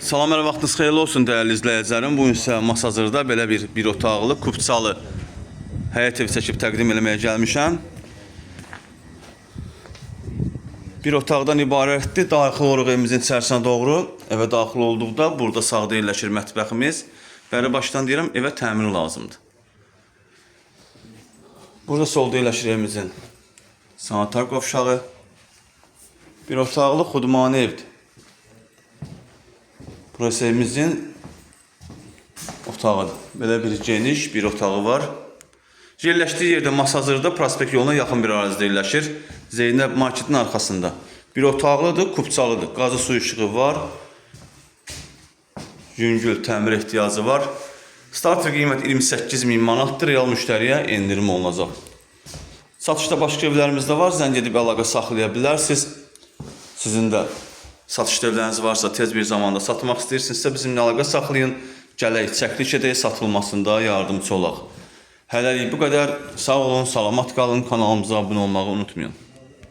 Salam, hər vaxtınız xeyirli olsun dəyərli izləyicilərim. Bu gün sizə Masazırda belə bir otaqlı, kupçalı həyət evi çəkib təqdim eləməyə gəlmişəm. Bir otaqdan ibarətdir. Daxil oluruq evimizin içərisinə doğru. Evə daxil olduqda burada sağda yerləşir mətbəximiz. Bəri başdan deyirəm, evə təmir lazımdır. Burada solda yerləşir evimizin sanitar qovşağı. Bir otaqlı xudmani evdir. Burası evimizin otağıdır. Belə bir geniş bir otağı var. Yerləşdiyi yerdə Masazırda prospekt yoluna yaxın bir ərazidə yerləşir. Zeynəb marketin arxasında. Bir otaqlıdır, kupçalıdır. Qazı su işığı var. Yüngül təmir ehtiyacı var. Start qiymət 28.000 manatdır. Real müştəriyə endirim olunacaq. Satışda başqa evlərimiz də var. Zəng edib əlaqə saxlaya bilərsiniz. Sizin də satışda evləriniz varsa, tez bir zamanda satmaq istəyirsinizsə bizimlə əlaqə saxlayın. Gələk, çəkiliş edək, satılmasında yardımcı olaq. Hələlik bu qədər. Sağ olun, salamat qalın. Kanalımıza abunə olmağı unutmayın.